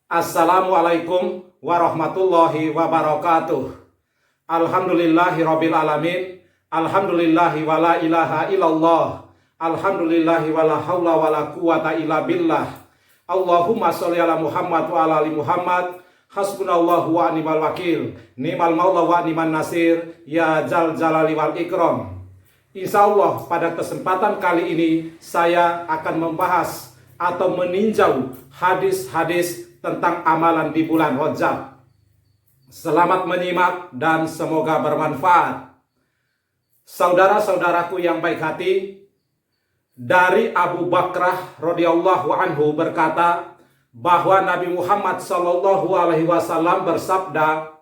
Assalamualaikum warahmatullahi wabarakatuh. Alhamdulillahirabbil alamin. Alhamdulillahi wala ilaha illallah. Alhamdulillahi wala haula wala quwata illa billah. Allahumma sholli ala Muhammad wa ala ali Muhammad. Hasbunallahu wa ni'mal wakil. Ni'mal maula wa ni'man nasir. Ya Dzal Jalali wal Ikram. Insyaallah pada kesempatan kali ini saya akan membahas atau meninjau hadis-hadis tentang amalan di bulan Rajab. Selamat menyimak dan semoga bermanfaat. Saudara-saudaraku yang baik hati, dari Abu Bakrah radhiyallahu anhu berkata bahwa Nabi Muhammad SAW bersabda,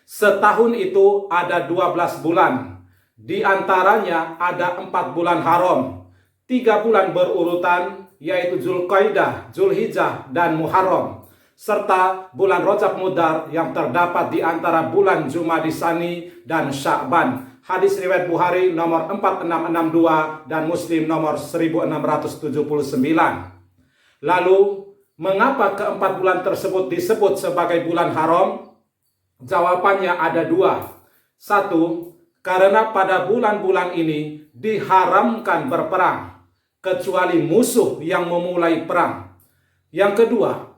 setahun itu ada 12 bulan. Di antaranya ada 4 bulan haram, 3 bulan berurutan, yaitu Zulqaidah, Zulhijjah, dan Muharram, serta bulan Rajab Mudar yang terdapat di antara bulan Jumadi Tsani dan Sya'ban. Hadis riwayat Bukhari nomor 4662 dan Muslim nomor 1679. Lalu, mengapa keempat bulan tersebut disebut sebagai bulan haram? Jawabannya ada 2. 1. Karena pada bulan-bulan ini diharamkan berperang, kecuali musuh yang memulai perang. Yang kedua,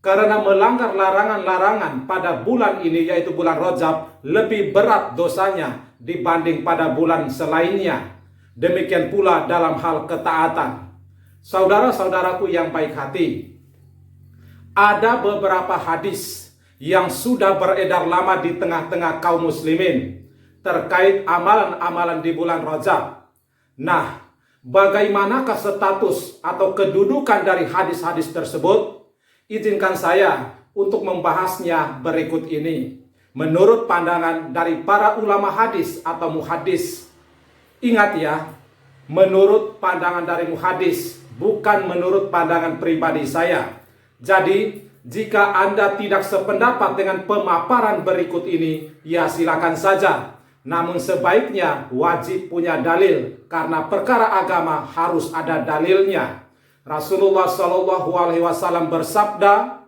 karena melanggar larangan-larangan pada bulan ini, yaitu bulan Rajab, lebih berat dosanya dibanding pada bulan selainnya. Demikian pula dalam hal ketaatan. Saudara-saudaraku yang baik hati, ada beberapa hadis yang sudah beredar lama di tengah-tengah kaum muslimin terkait amalan-amalan di bulan Rajab. Nah, bagaimanakah status atau kedudukan dari hadis-hadis tersebut? Izinkan saya untuk membahasnya berikut ini. Menurut pandangan dari para ulama hadis atau muhadis. Ingat ya, menurut pandangan dari muhadis, bukan menurut pandangan pribadi saya. Jadi, jika Anda tidak sependapat dengan pemaparan berikut ini, ya silakan saja. Namun sebaiknya wajib punya dalil, karena perkara agama harus ada dalilnya. Rasulullah SAW bersabda,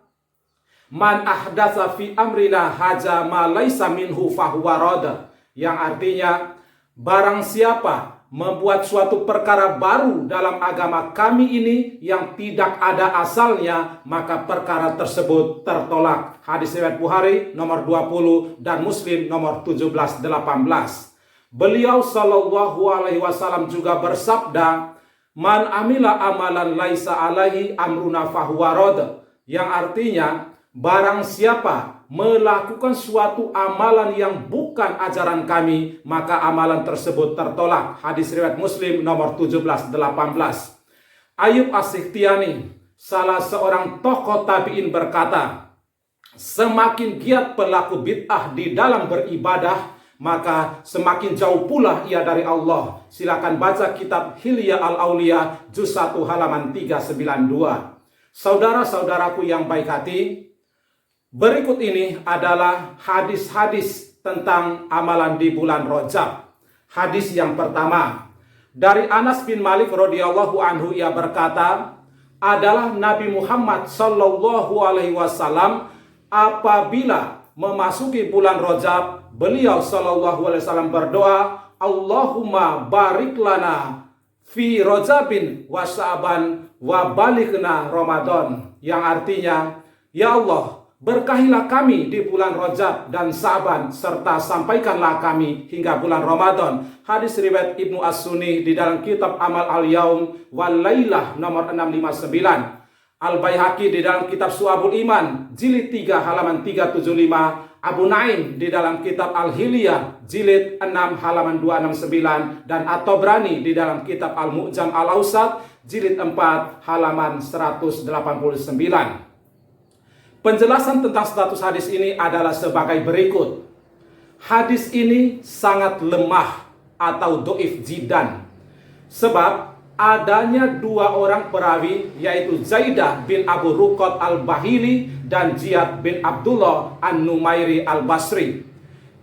"Man ahdatsa fi amrina haza ma laisa minhu fahuwa rad." Yang artinya, barang siapa membuat suatu perkara baru dalam agama kami ini yang tidak ada asalnya, maka perkara tersebut tertolak. Hadis riwayat Bukhari nomor 20 dan Muslim nomor 1718. Beliau SAW juga bersabda, "Man amila amalan laisa alaihi amruna fahuwa rad." Yang artinya, barang siapa melakukan suatu amalan yang bukan ajaran kami, maka amalan tersebut tertolak. Hadis riwayat Muslim nomor 1718. Ayub As-Sikhtiyani, salah seorang tokoh tabi'in, berkata, semakin giat pelaku bid'ah di dalam beribadah, maka semakin jauh pula ia dari Allah. Silakan baca kitab Hilya Al-Auliya juz 1 halaman 392. Saudara-saudaraku yang baik hati, berikut ini adalah hadis-hadis tentang amalan di bulan Rajab. Hadis yang pertama, dari Anas bin Malik radhiyallahu anhu, ia berkata, adalah Nabi Muhammad SAW apabila memasuki bulan Rajab, beliau SAW berdoa, Allahumma barik lana fi Rajabin wa Sya'ban wa balighna Ramadan. Yang artinya, ya Allah, berkahilah kami di bulan Rajab dan Sya'ban, serta sampaikanlah kami hingga bulan Ramadan. Hadis riwayat Ibnu As-Sunni di dalam kitab Amal Al-Yaum wal Lailah nomor 659. Al-Baihaqi di dalam kitab Syu'abul Iman jilid 3 halaman 375. Abu Naim di dalam kitab Al-Hilyah jilid 6 halaman 269. Dan At-Tabrani di dalam kitab Al-Mu'jam Al-Awsat jilid 4 halaman 189. Penjelasan tentang status hadis ini adalah sebagai berikut. Hadis ini sangat lemah atau doif jiddan, sebab adanya 2 orang perawi, yaitu Zaidah bin Abu Ruqat Al-Bahili dan Ziyad bin Abdullah An-Numairi Al-Basri.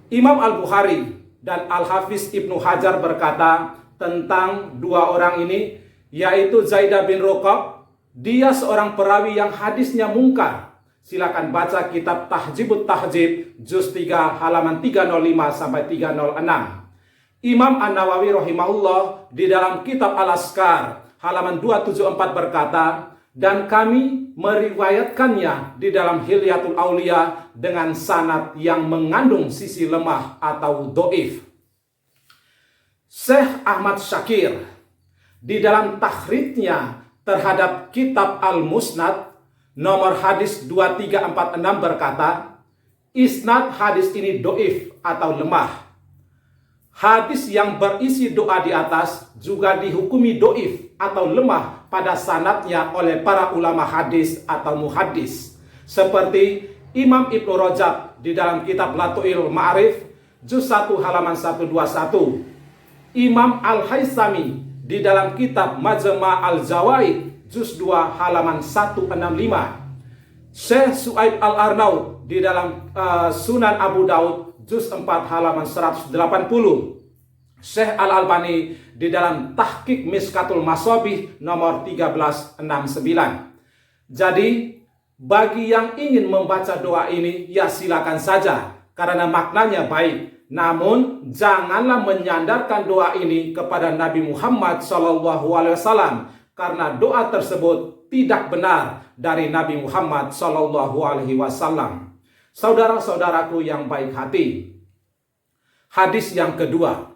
Imam Al-Bukhari dan Al-Hafiz Ibnu Hajar berkata tentang 2 orang ini, yaitu Zaidah bin Ruqat, dia seorang perawi yang hadisnya mungkar. Silakan baca kitab Tahdzibut Tahdzib juz 3 halaman 305 sampai 306. Imam An-Nawawi rahimahullah di dalam kitab Al-Azkar halaman 274 berkata, dan kami meriwayatkannya di dalam Hilyatul Aulia dengan sanad yang mengandung sisi lemah atau doif. Syekh Ahmad Syakir di dalam takhrijnya terhadap kitab Al-Musnad nomor hadis 2346 berkata, isnad hadis ini doif atau lemah. Hadis yang berisi doa di atas juga dihukumi doif atau lemah pada sanadnya oleh para ulama hadis atau muhaddis, seperti Imam Ibnu Rajab di dalam kitab Latu'il Ma'arif juz 1 halaman 121, Imam Al-Haisami di dalam kitab Majma' Al-Zawaid juz 2 halaman 165, Syekh Su'aib Al-Arnaud di dalam Sunan Abu Daud juz 4 halaman 180, Syekh Al-Albani di dalam Tahqiq Miskatul Masabih nomor 1369. Jadi bagi yang ingin membaca doa ini, ya silakan saja karena maknanya baik. Namun janganlah menyandarkan doa ini kepada Nabi Muhammad SAW, karena doa tersebut tidak benar dari Nabi Muhammad SAW. Saudara-saudaraku yang baik hati, hadis yang kedua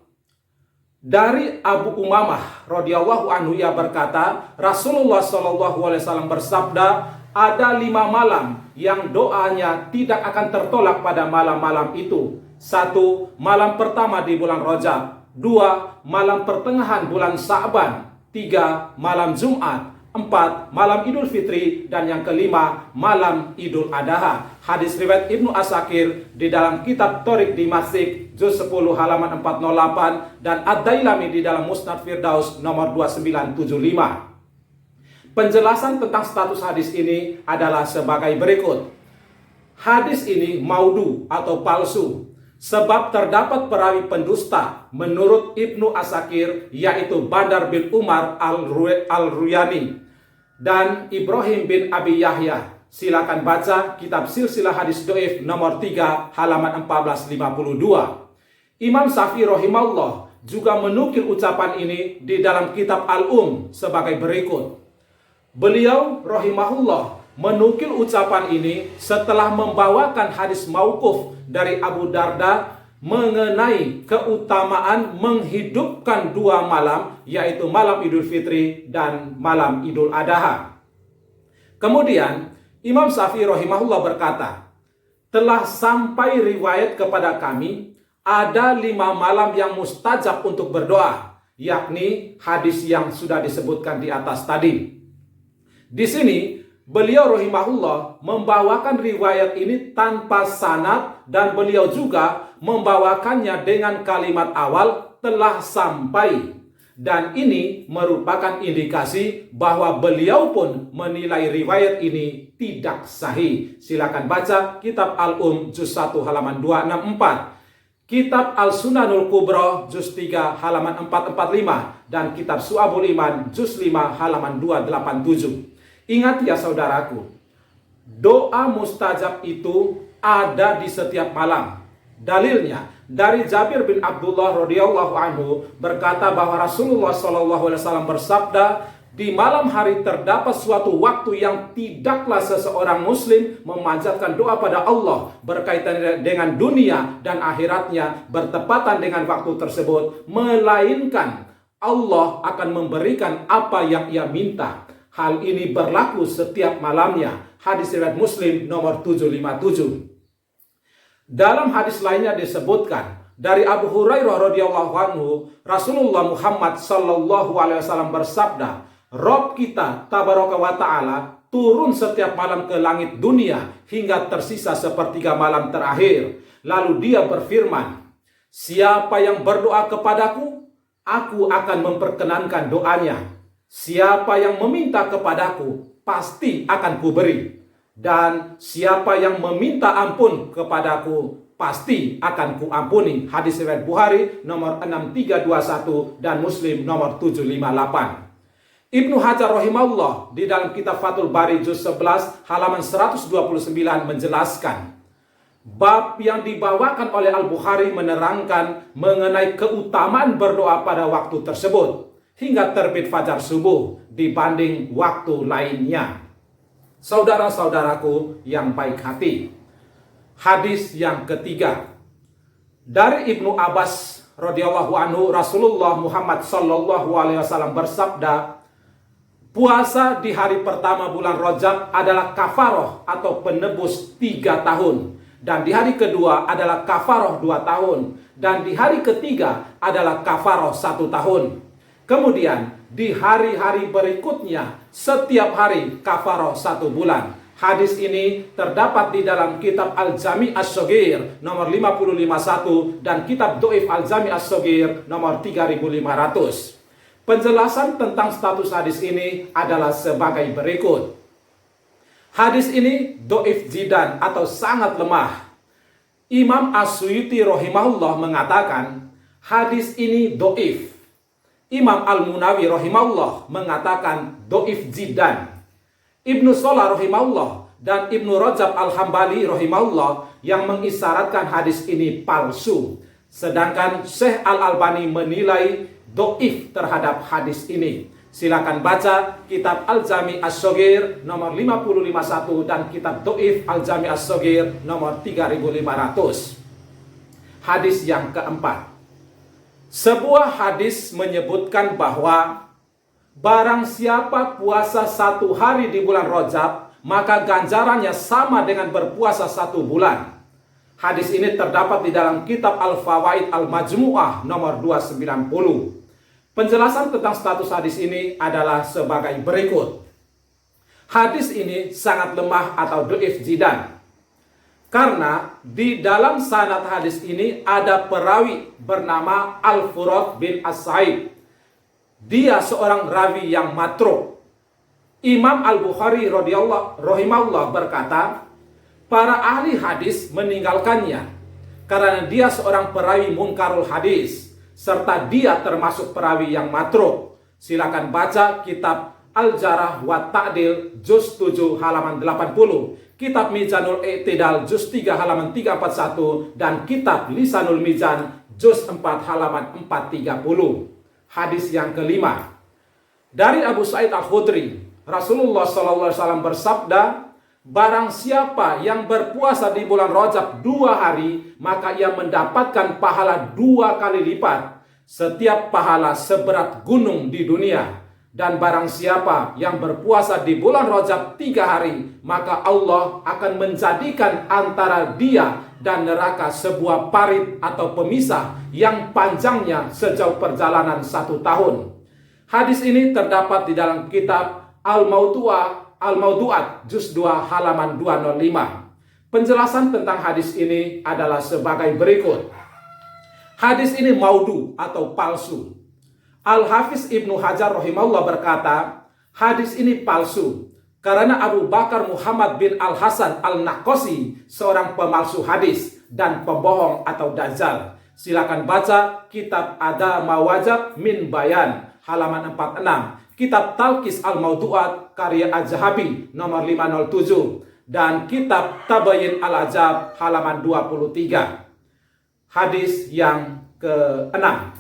dari Abu Umamah radhiyallahu anhu, ia berkata, Rasulullah SAW bersabda, ada 5 malam yang doanya tidak akan tertolak pada malam-malam itu. 1. Malam pertama di bulan Rajab. 2. Malam pertengahan bulan Sa'ban. 3. Malam Jumat. 4. Malam Idul Fitri. Dan yang kelima, malam Idul Adha. Hadis riwayat Ibnu Asakir di dalam kitab Thoriq Dimasik juz 10 halaman 408 dan Ad-Dailami di dalam Musnad Firdaus nomor 2975. Penjelasan tentang status hadis ini adalah sebagai berikut. Hadis ini maudhu atau palsu, sebab terdapat perawi pendusta menurut Ibnu Asakir, yaitu Badar bin Umar Al-Ruyani dan Ibrahim bin Abi Yahya. Silakan baca kitab Silsilah Hadis Doif nomor 3 halaman 1452. Imam Syafi'i rahimahullah juga menukil ucapan ini di dalam kitab Al-Um sebagai berikut. Beliau rahimahullah menukil ucapan ini setelah membawakan hadis mauquf dari Abu Darda mengenai keutamaan menghidupkan 2 malam, yaitu malam Idul Fitri dan malam Idul Adha. Kemudian Imam Syafi'i rahimahullah berkata, telah sampai riwayat kepada kami ada 5 malam yang mustajab untuk berdoa, yakni hadis yang sudah disebutkan di atas tadi. Di sini beliau rahimahullah membawakan riwayat ini tanpa sanad dan beliau juga membawakannya dengan kalimat awal telah sampai. Dan ini merupakan indikasi bahwa beliau pun menilai riwayat ini tidak sahih. Silakan baca kitab Al-Um juz 1 halaman 264, kitab Al-Sunanul Kubra juz 3 halaman 445 dan kitab Su'abul Iman juz 5 halaman 287. Ingat ya saudaraku, doa mustajab itu ada di setiap malam. Dalilnya dari Jabir bin Abdullah radhiyallahu anhu berkata bahwa Rasulullah SAW bersabda, di malam hari terdapat suatu waktu yang tidaklah seseorang muslim memanjatkan doa pada Allah berkaitan dengan dunia dan akhiratnya bertepatan dengan waktu tersebut, melainkan Allah akan memberikan apa yang ia minta. Hal ini berlaku setiap malamnya. Hadis riwayat Muslim nomor 757. Dalam hadis lainnya disebutkan dari Abu Hurairah radhiyallahu anhu, Rasulullah Muhammad sallallahu alaihi wasallam bersabda, Rob kita tabaraka wa ta'ala turun setiap malam ke langit dunia hingga tersisa sepertiga malam terakhir. Lalu dia berfirman, siapa yang berdoa kepadaku, aku akan memperkenankan doanya. Siapa yang meminta kepadaku, pasti akan kuberi. Dan siapa yang meminta ampun kepadaku, pasti akan kuampuni. Hadis riwayat Bukhari nomor 6321 dan Muslim nomor 758. Ibnu Hajar rahimahullah di dalam kitab Fathul Bari juz 11 halaman 129 menjelaskan, bab yang dibawakan oleh Al-Bukhari menerangkan mengenai keutamaan berdoa pada waktu tersebut hingga terbit fajar subuh dibanding waktu lainnya. Saudara-saudaraku yang baik hati, hadis yang ketiga dari Ibnu Abbas radhiyallahu anhu, Rasulullah Muhammad sallallahu alaihi wasallam bersabda, puasa di hari pertama bulan Rajab adalah kafaroh atau penebus 3 tahun. Dan di hari kedua adalah kafaroh 2 tahun. Dan di hari ketiga adalah kafaroh 1 tahun. Kemudian di hari-hari berikutnya setiap hari kafaroh 1 bulan. Hadis ini terdapat di dalam kitab Al-Jami' As-Shaghir nomor 551 dan kitab Do'if Al-Jami' As-Shaghir nomor 3500. Penjelasan tentang status hadis ini adalah sebagai berikut. Hadis ini do'if jidan atau sangat lemah. Imam As-Suyuti rahimahullah mengatakan hadis ini do'if. Imam Al-Munawi rahimahullah mengatakan do'if jidan. Ibnu Shalah rahimahullah dan Ibnu Rajab Al-Hambali rahimahullah yang mengisyaratkan hadis ini palsu. Sedangkan Syekh Al-Albani menilai do'if terhadap hadis ini. Silakan baca kitab Al-Jami' As-Shaghir nomor 551 dan kitab Do'if Al-Jami' As-Shaghir nomor 3500. Hadis yang keempat. Sebuah hadis menyebutkan bahwa barang siapa puasa 1 hari di bulan Rajab, maka ganjarannya sama dengan berpuasa 1 bulan. Hadis ini terdapat di dalam kitab Al-Fawaid Al-Majmu'ah nomor 290. Penjelasan tentang status hadis ini adalah sebagai berikut. Hadis ini sangat lemah atau do'if jidan. Karena di dalam sanad hadis ini ada perawi bernama Al-Furat bin As-Sa'id. Dia seorang rawi yang matruk. Imam Al-Bukhari rahimahullah berkata, para ahli hadis meninggalkannya karena dia seorang perawi munkarul hadis, serta dia termasuk perawi yang matruk. Silakan baca kitab Al-Jarah wa Ta'dil juz 7 halaman 80, kitab Mizanul I'tidal juz 3 halaman 341 dan kitab Lisanul Mizan juz 4 halaman 430. Hadis yang kelima. Dari Abu Sa'id Al-Khudri, Rasulullah SAW bersabda, barang siapa yang berpuasa di bulan Rajab 2 hari, maka ia mendapatkan pahala 2 kali lipat. Setiap pahala seberat gunung di dunia. Dan barang siapa yang berpuasa di bulan Rajab 3 hari, maka Allah akan menjadikan antara dia dan neraka sebuah parit atau pemisah yang panjangnya sejauh perjalanan 1 tahun. Hadis ini terdapat di dalam kitab Al-Mawdu'at juz 2 halaman 205. Penjelasan tentang hadis ini adalah sebagai berikut. Hadis ini maudu atau palsu. Al-Hafiz Ibnu Hajar rahimahullah berkata, hadis ini palsu karena Abu Bakar Muhammad bin Al-Hasan Al-Naqasi seorang pemalsu hadis dan pembohong atau dajjal. Silakan baca kitab Ada Mawajab min Bayan halaman 46, kitab Talqis Al-Mawdu'at karya Az-Zahabi nomor 507 dan kitab Tabayin Al-Ajab halaman 23. Hadis yang ke-6.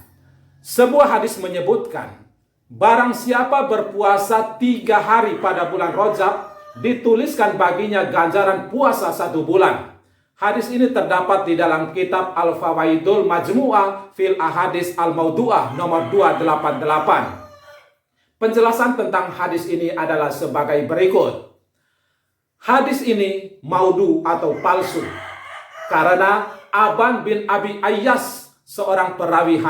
Sebuah hadis menyebutkan, barang siapa berpuasa 3 hari pada bulan Rajab, dituliskan baginya ganjaran puasa 1 bulan. Hadis ini terdapat di dalam kitab Al-Fawaidul Majmu'ah fil Ahadis Al-Mawdu'ah nomor 288. Penjelasan tentang hadis ini adalah sebagai berikut. Hadis ini maudu atau palsu karena Aban bin Abi Ayyas seorang perawi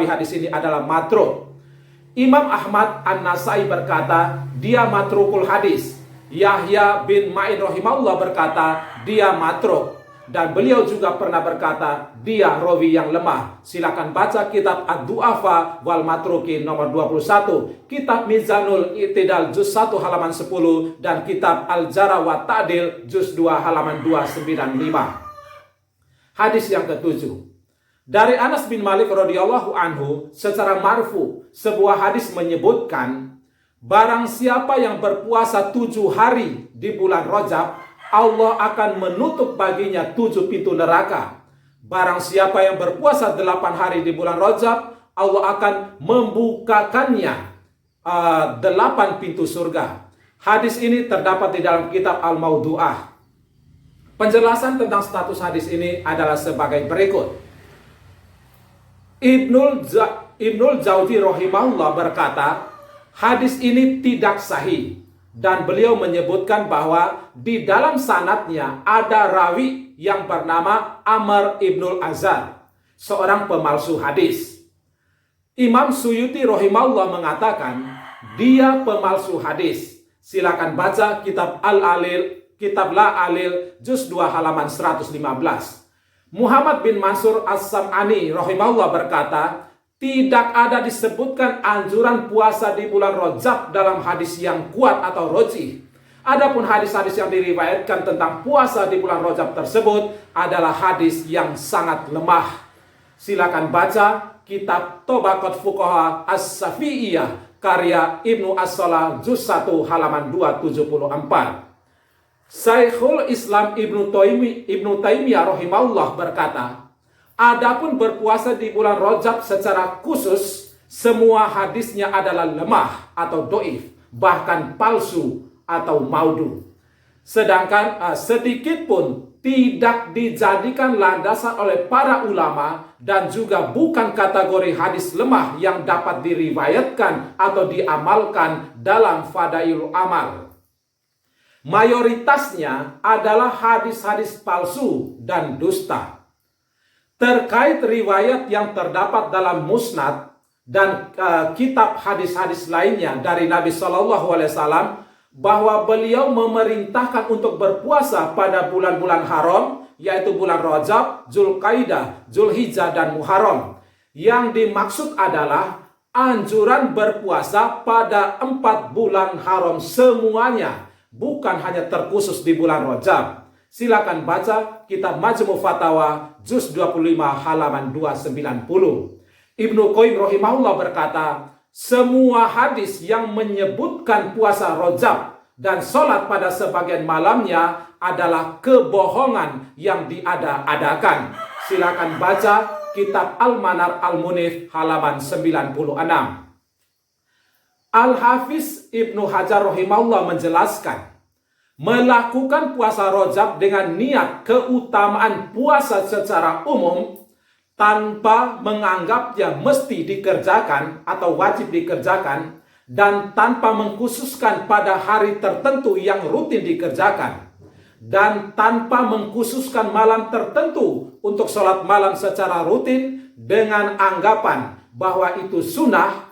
hadis ini adalah matruk. Imam Ahmad An-Nasai berkata dia matrukul hadis. Yahya bin Ma'in rahimahullah berkata dia matruk, dan beliau juga pernah berkata dia rawi yang lemah. Silakan baca kitab Ad-Du'afa wal Matrukin nomor 21, kitab Mizanul I'tidal juz 1 halaman 10 dan kitab Al-Jarah wa Ta'dil juz 2 halaman 295. Hadis yang ke-7. Dari Anas bin Malik radhiyallahu anhu secara marfu, sebuah hadis menyebutkan, barang siapa yang berpuasa 7 hari di bulan Rajab, Allah akan menutup baginya 7 pintu neraka. Barang siapa yang berpuasa 8 hari di bulan Rajab, Allah akan membukakannya 8 pintu surga. Hadis ini terdapat di dalam kitab Al-Mawdu'ah. Penjelasan tentang status hadis ini adalah sebagai berikut. Ibnul Jauzi rahimahullah berkata, hadis ini tidak sahih. Dan beliau menyebutkan bahwa di dalam sanadnya ada rawi yang bernama Amr ibnul Azhar, seorang pemalsu hadis. Imam Suyuti rahimahullah mengatakan dia pemalsu hadis. Silakan baca kitab Kitab La Alil juz 2 halaman 115. Muhammad bin Mansur As-Sam'ani rahimahullah berkata, tidak ada disebutkan anjuran puasa di bulan Rajab dalam hadis yang kuat atau rojih. Adapun hadis-hadis yang diriwayatkan tentang puasa di bulan Rajab tersebut adalah hadis yang sangat lemah. Silakan baca kitab Tobaqat Fuqaha As-Safi'iyah karya Ibnu As-Salah juz 1 halaman 274. Syekhul Islam Ibnu Taimiyah rahimahullah berkata, adapun berpuasa di bulan Rajab secara khusus, semua hadisnya adalah lemah atau doif, bahkan palsu atau maudu. Sedangkan sedikit pun tidak dijadikan landasan oleh para ulama dan juga bukan kategori hadis lemah yang dapat diriwayatkan atau diamalkan dalam fadailul amal. Mayoritasnya adalah hadis-hadis palsu dan dusta. Terkait riwayat yang terdapat dalam musnad dan kitab hadis-hadis lainnya dari Nabi SAW bahwa beliau memerintahkan untuk berpuasa pada bulan-bulan haram, yaitu bulan Rajab, Zulqaidah, Zulhijjah, dan Muharram. Yang dimaksud adalah anjuran berpuasa pada 4 bulan haram semuanya, bukan hanya terkhusus di bulan Rajab. Silakan baca kitab Majmu' Fatawa juz 25 halaman 290. Ibnu Qayyim rahimahullah berkata, semua hadis yang menyebutkan puasa Rajab dan sholat pada sebagian malamnya adalah kebohongan yang diada-adakan. Silakan baca kitab Al-Manar Al-Munif halaman 96. Al-Hafiz Ibnu Hajar rahimahullah menjelaskan, melakukan puasa Rajab dengan niat keutamaan puasa secara umum tanpa menganggapnya mesti dikerjakan atau wajib dikerjakan dan tanpa mengkhususkan pada hari tertentu yang rutin dikerjakan dan tanpa mengkhususkan malam tertentu untuk sholat malam secara rutin dengan anggapan bahwa itu sunnah.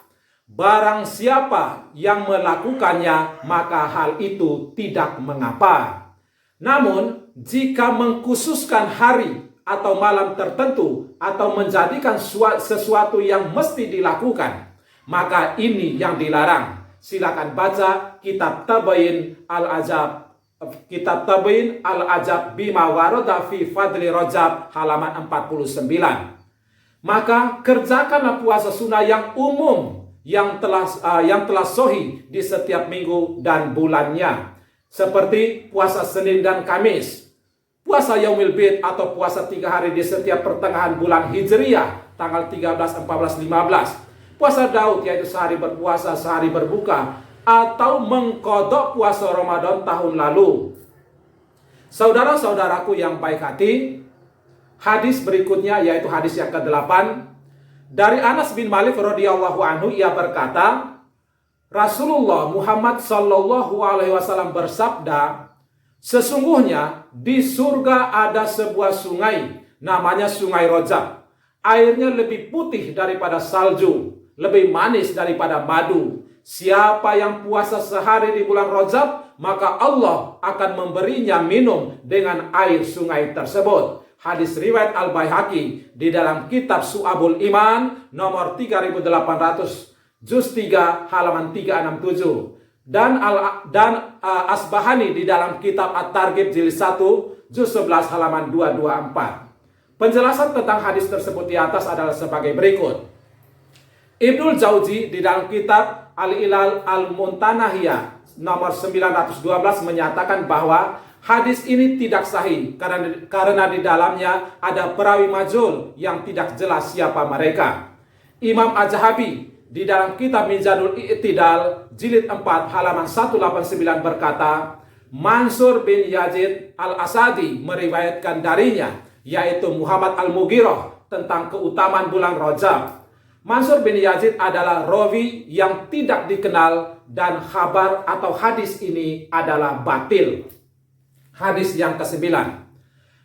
Barang siapa yang melakukannya, maka hal itu tidak mengapa. Namun, jika mengkhususkan hari atau malam tertentu atau menjadikan sesuatu yang mesti dilakukan, maka ini yang dilarang. Silakan baca kitab Tabayin Al-Ajab Bima Warada fi Fadli Rajab halaman 49. Maka kerjakanlah puasa sunnah yang umum yang telah sahih di setiap minggu dan bulannya, seperti puasa Senin dan Kamis, puasa Yaumil Bid atau puasa 3 hari di setiap pertengahan bulan Hijriyah tanggal 13, 14, 15, puasa Daud yaitu sehari berpuasa sehari berbuka, atau mengkodok puasa Ramadan tahun lalu. Saudara-saudaraku yang baik hati, hadis berikutnya yaitu hadis yang ke-8 dari Anas bin Malik radhiyallahu anhu, ia berkata, Rasulullah Muhammad sallallahu alaihi wasallam bersabda, sesungguhnya di surga ada sebuah sungai, namanya Sungai Rajab. Airnya lebih putih daripada salju, lebih manis daripada madu. Siapa yang puasa sehari di bulan Rajab, maka Allah akan memberinya minum dengan air sungai tersebut. Hadis riwayat Al-Baihaqi di dalam kitab Su'abul Iman nomor 3800 juz 3 halaman 367 dan Asbahani di dalam kitab At-Targhib jilid 1 juz 11 halaman 224. Penjelasan tentang hadis tersebut di atas adalah sebagai berikut. Ibnul Jauzi di dalam kitab Al-Ilal Al-Muntanahiyah nomor 912 menyatakan bahwa hadis ini tidak sahih karena di dalamnya ada perawi majhul yang tidak jelas siapa mereka. Imam Az-Zahabi di dalam kitab Mizanul I'tidal jilid 4 halaman 189 berkata, Mansur bin Yazid Al-Asadi meriwayatkan darinya, yaitu Muhammad Al-Mughirah, tentang keutamaan bulan Rajab. Mansur bin Yazid adalah rawi yang tidak dikenal dan kabar atau hadis ini adalah batil. Hadis yang ke-9.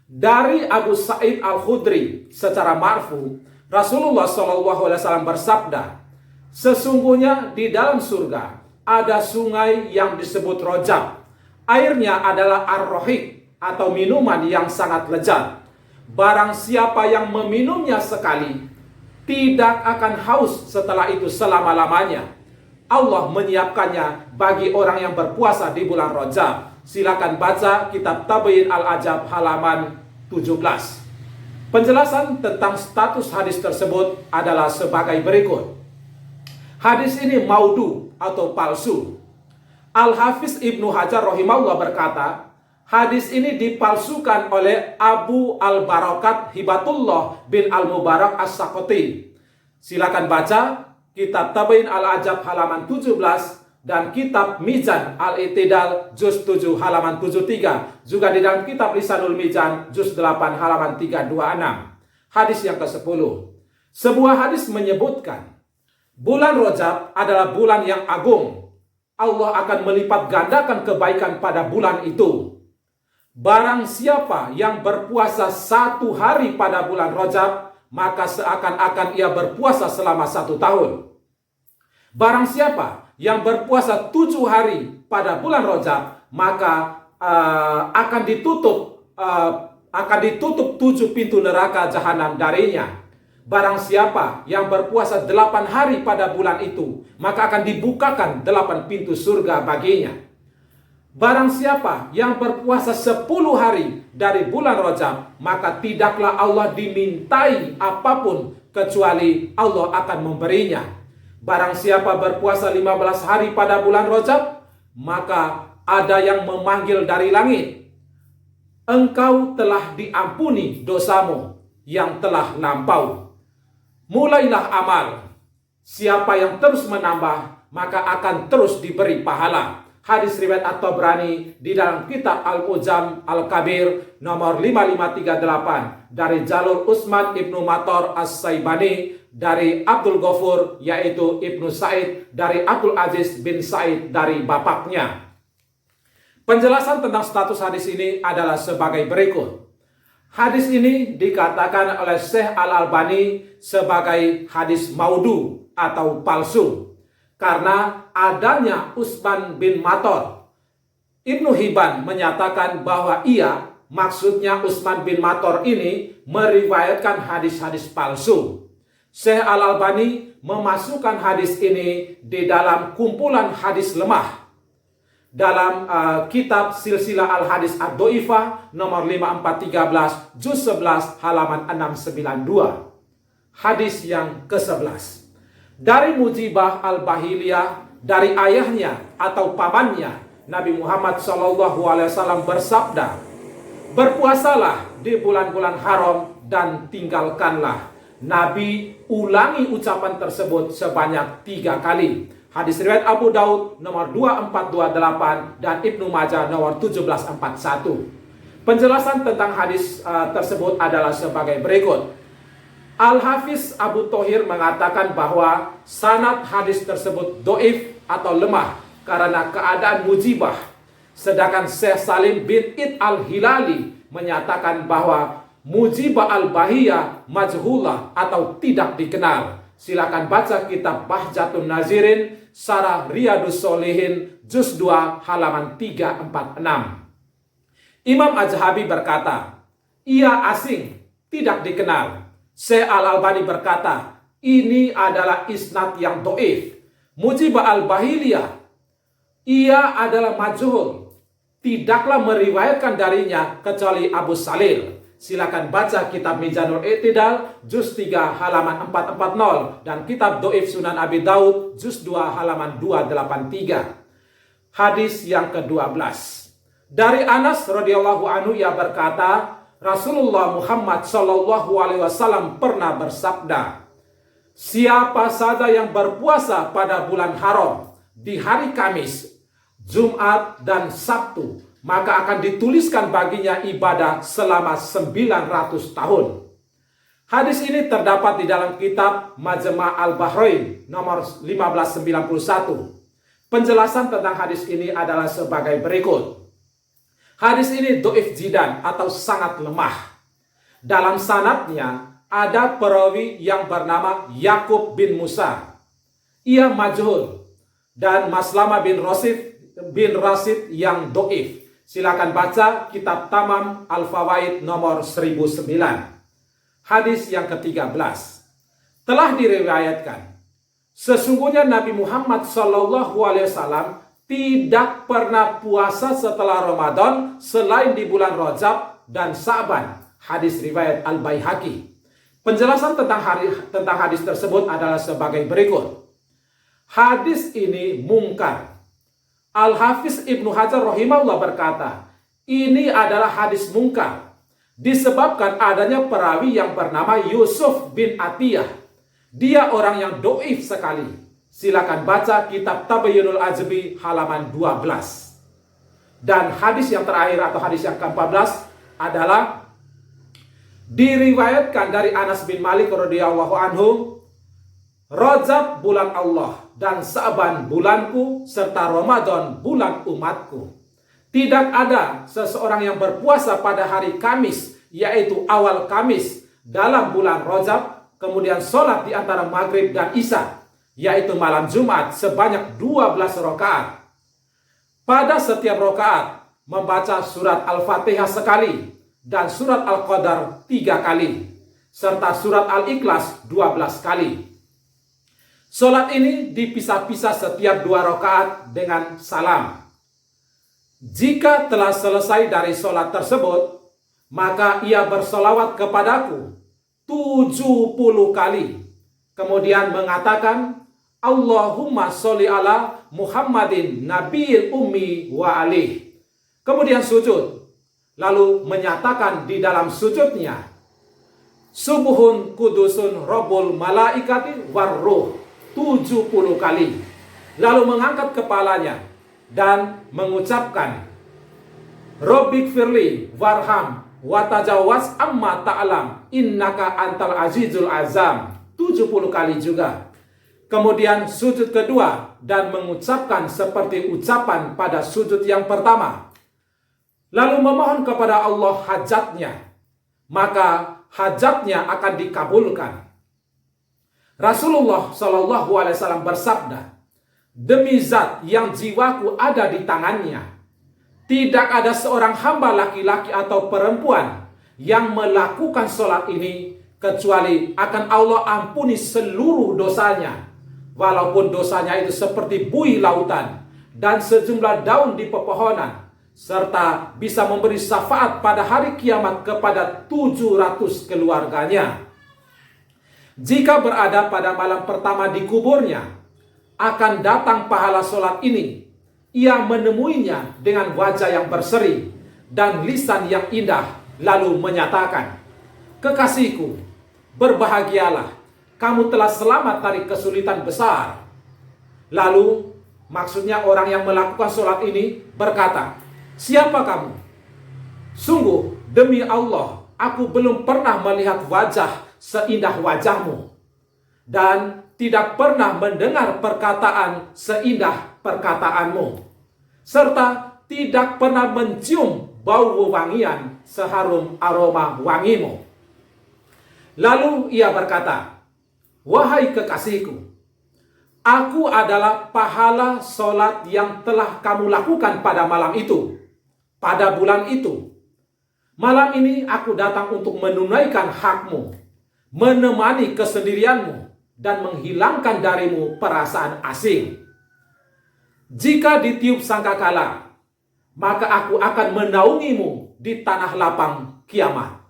Dari Abu Sa'id Al-Khudri secara marfu, Rasulullah SAW bersabda, sesungguhnya di dalam surga ada sungai yang disebut Rajab. Airnya adalah ar-rohik atau minuman yang sangat lezat. Barang siapa yang meminumnya sekali, tidak akan haus setelah itu selama-lamanya. Allah menyiapkannya bagi orang yang berpuasa di bulan Rajab. Silakan baca kitab Tabiin Al-Ajab halaman 17. Penjelasan tentang status hadis tersebut adalah sebagai berikut. Hadis ini maudhu atau palsu. Al-Hafiz Ibnu Hajar rahimahullah berkata, hadis ini dipalsukan oleh Abu Al-Barakat Hibatullah bin Al-Mubarak As-Sakoti. Silakan baca kitab Tabiin Al-Ajab halaman 17 dan kitab Mizan Al-I'tidal juz 7 halaman 73. Juga di dalam kitab Lisanul Mizan juz 8 halaman 326. Hadis yang ke-10. Sebuah hadis menyebutkan bulan Rajab adalah bulan yang agung. Allah akan melipat gandakan kebaikan pada bulan itu. Barang siapa yang berpuasa 1 hari pada bulan Rajab, maka seakan-akan ia berpuasa selama 1 tahun. Barang siapa yang berpuasa 7 hari pada bulan Rajab, maka akan ditutup 7 pintu neraka jahanam darinya. Barang siapa yang berpuasa 8 hari pada bulan itu, maka akan dibukakan 8 pintu surga baginya. Barang siapa yang berpuasa 10 hari dari bulan Rajab, maka tidaklah Allah dimintai apapun kecuali Allah akan memberinya. Barang siapa berpuasa 15 hari pada bulan Rajab, maka ada yang memanggil dari langit, engkau telah diampuni dosamu yang telah lampau. Mulailah amal. Siapa yang terus menambah, maka akan terus diberi pahala. Hadis riwayat At-Tabrani di dalam kitab Al-Mujam Al-Kabir nomor 5538 dari jalur Utsman Ibnu Mator As-Saibani dari Abdul Ghafur yaitu Ibnu Said dari Abdul Aziz bin Said dari bapaknya. Penjelasan tentang status hadis ini adalah sebagai berikut. Hadis ini dikatakan oleh Syekh Al-Albani sebagai hadis maudhu atau palsu karena adanya Utsman bin Mator. Ibnu Hibban menyatakan bahwa maksudnya Utsman bin Mator ini meriwayatkan hadis-hadis palsu. Syekh Al-Albani memasukkan hadis ini di dalam kumpulan hadis lemah dalam kitab Silsilah Al-Hadis Ad-Dhaifah nomor 5413 juz 11 halaman 692. Hadis yang ke-11. Dari Mujibah Al-Bahiliyah, dari ayahnya atau pamannya, Nabi Muhammad SAW bersabda, berpuasalah di bulan-bulan haram dan tinggalkanlah. Nabi ulangi ucapan tersebut sebanyak 3 kali. Hadis riwayat Abu Daud nomor 2428 dan Ibnu Majah nomor 1741. Penjelasan tentang hadis tersebut adalah sebagai berikut. Al-Hafiz Abu Thohir mengatakan bahwa sanad hadis tersebut doif atau lemah karena keadaan mujibah. Sedangkan Syekh Salim bin Id Al-Hilali menyatakan bahwa Mujibah Al-Bahiyah majhulah atau tidak dikenal. Silakan baca kitab Bahjatun Nazirin Syarah Riyadus Sholihin juz 2 halaman 346. Imam Az-Zahabi berkata, ia asing, tidak dikenal. Syekh Al-Albani berkata, ini adalah isnad yang doif. Mujibah Al-Bahiliyah, ia adalah majhul, tidaklah meriwayatkan darinya kecuali Abu Salil. Silakan baca kitab Mizanul I'tidal juz 3 halaman 440 dan kitab Dhaif Sunan Abi Daud juz 2 halaman 283. Hadis yang ke-12. Dari Anas radhiyallahu anhu ia berkata, Rasulullah Muhammad sallallahu alaihi wasallam pernah bersabda, siapa saja yang berpuasa pada bulan haram di hari Kamis, Jumat dan Sabtu, maka akan dituliskan baginya ibadah selama 900 tahun. Hadis ini terdapat di dalam kitab Majma' al-Bahrain nomor 1591. Penjelasan tentang hadis ini adalah sebagai berikut. Hadis ini dhaif jiddan atau sangat lemah. Dalam sanadnya ada perawi yang bernama Yakub bin Musa. Ia majhul. Dan Maslama bin Rasid yang dhaif. Silakan baca kitab Tamam Al-Fawaid nomor 1009. Hadis yang ke-13. Telah diriwayatkan, sesungguhnya Nabi Muhammad SAW tidak pernah puasa setelah Ramadan selain di bulan Rajab dan Sa'ban. Hadis riwayat Al-Baihaqi. Penjelasan tentang hadis tersebut adalah sebagai berikut. Hadis ini mungkar. Al-Hafiz Ibnu Hajar rahimahullah berkata, ini adalah hadis mungkar disebabkan adanya perawi yang bernama Yusuf bin Atiyah. Dia orang yang dhaif sekali. Silakan baca kitab Tabayyunul Ajmi halaman 12. Dan hadis yang terakhir atau hadis yang ke-14 adalah diriwayatkan dari Anas bin Malik radhiyallahu anhu, Rajab bulan Allah dan Sa'ban bulanku serta Ramadan bulan umatku. Tidak ada seseorang yang berpuasa pada hari Kamis, yaitu awal Kamis dalam bulan Rajab, kemudian sholat di antara maghrib dan isya, yaitu malam Jumat sebanyak 12 rakaat. Pada setiap rakaat membaca surat Al-Fatihah sekali dan surat Al-Qadar 3 kali, serta surat Al-Ikhlas 12 kali. Sholat ini dipisah-pisah setiap 2 rakaat dengan salam. Jika telah selesai dari sholat tersebut, maka ia bersolawat kepadaku 70 kali. Kemudian mengatakan, Allahumma sholli ala Muhammadin nabiyil ummi wa alih. Kemudian sujud. Lalu menyatakan di dalam sujudnya, Subuhun kudusun robbul malaikati warruh 70 kali. Lalu mengangkat kepalanya dan mengucapkan, Rabbik firli warham watajawaz amma ta'lam innaka antal azizul azam 70 kali juga. Kemudian sujud kedua dan mengucapkan seperti ucapan pada sujud yang pertama. Lalu memohon kepada Allah hajatnya, maka hajatnya akan dikabulkan. Rasulullah SAW bersabda, demi zat yang jiwaku ada di tangannya, tidak ada seorang hamba laki-laki atau perempuan yang melakukan sholat ini kecuali akan Allah ampuni seluruh dosanya, walaupun dosanya itu seperti buih lautan dan sejumlah daun di pepohonan, serta bisa memberi syafaat pada hari kiamat kepada 700 keluarganya. Jika berada pada malam pertama di kuburnya, akan datang pahala sholat ini. Ia menemuinya dengan wajah yang berseri dan lisan yang indah, lalu menyatakan, kekasihku, berbahagialah, kamu telah selamat dari kesulitan besar. Lalu, maksudnya orang yang melakukan sholat ini berkata, siapa kamu? Sungguh, demi Allah, aku belum pernah melihat wajah seindah wajahmu, dan tidak pernah mendengar perkataan seindah perkataanmu, serta tidak pernah mencium bau wewangian seharum aroma wangimu. Lalu ia berkata, wahai kekasihku, aku adalah pahala sholat yang telah kamu lakukan pada malam itu, pada bulan itu. Malam ini aku datang untuk menunaikan hakmu, menemani kesendirianmu, dan menghilangkan darimu perasaan asing. Jika ditiup sangkakala, maka aku akan menaungimu di tanah lapang kiamat.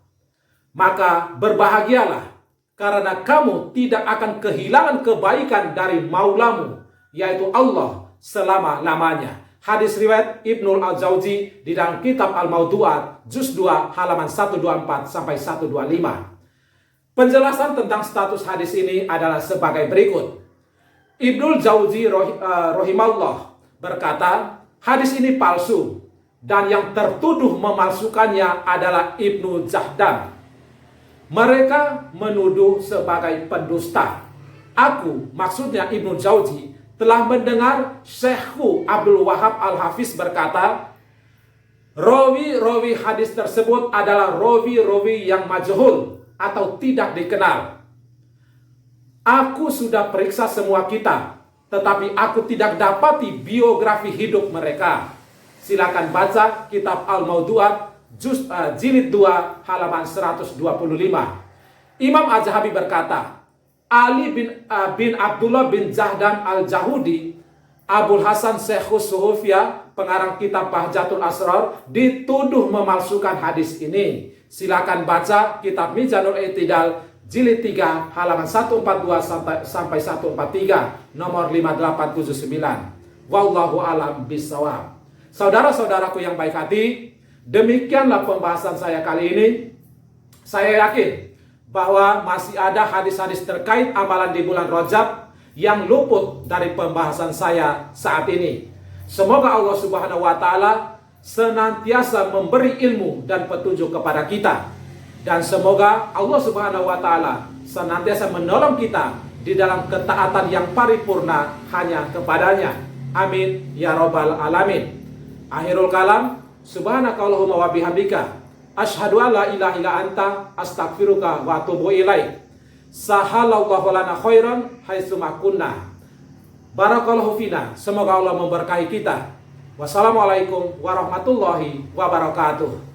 Maka berbahagialah, karena kamu tidak akan kehilangan kebaikan dari Maulamu, yaitu Allah, selama-lamanya. Hadis riwayat Ibnul Al-Jauzi di dalam kitab Al-Mawdu'at, juz 2, halaman 124 sampai 125. Penjelasan tentang status hadis ini adalah sebagai berikut. Ibnul Jauzi rahimahullah berkata, hadis ini palsu, dan yang tertuduh memalsukannya adalah Ibnu Jahdan. Mereka menuduh sebagai pendusta. Aku, maksudnya Ibnu Jauzi, telah mendengar Syekhku Abdul Wahab Al-Hafiz berkata, rawi-rawi hadis tersebut adalah rawi-rawi yang majhul atau tidak dikenal. Aku sudah periksa semua kitab, tetapi aku tidak dapati biografi hidup mereka. Silakan baca kitab Al-Mawdu'at jilid 2 halaman 125. Imam Az-Zahabi berkata, Ali bin Abdullah bin Jahdan Al-Jahudi, Abul Hasan Syekhus Suhufiyah, pengarang kitab Bahjatul Asrar, dituduh memalsukan hadis ini. Silakan baca kitab Mizanul I'tidal jilid 3 halaman 142 sampai 143, nomor 5879. Wallahu alam bisawab. Saudara-saudaraku yang baik hati, demikianlah pembahasan saya kali ini. Saya yakin bahwa masih ada hadis-hadis terkait amalan di bulan Rajab yang luput dari pembahasan saya saat ini. Semoga Allah Subhanahu wa taala senantiasa memberi ilmu dan petunjuk kepada kita, dan semoga Allah Subhanahu wa taala senantiasa menolong kita di dalam ketaatan yang paripurna hanya kepadanya. Amin ya rabbal alamin. Akhirul kalam, subhanakallahumma wa bihamdika, asyhadu an la ilaha illa anta, astaghfiruka wa atubu ilaik. Sahalallahu lana khairan haitsu ma kunna. Barakallahu fina. Semoga Allah memberkahi kita. Wassalamualaikum warahmatullahi wabarakatuh.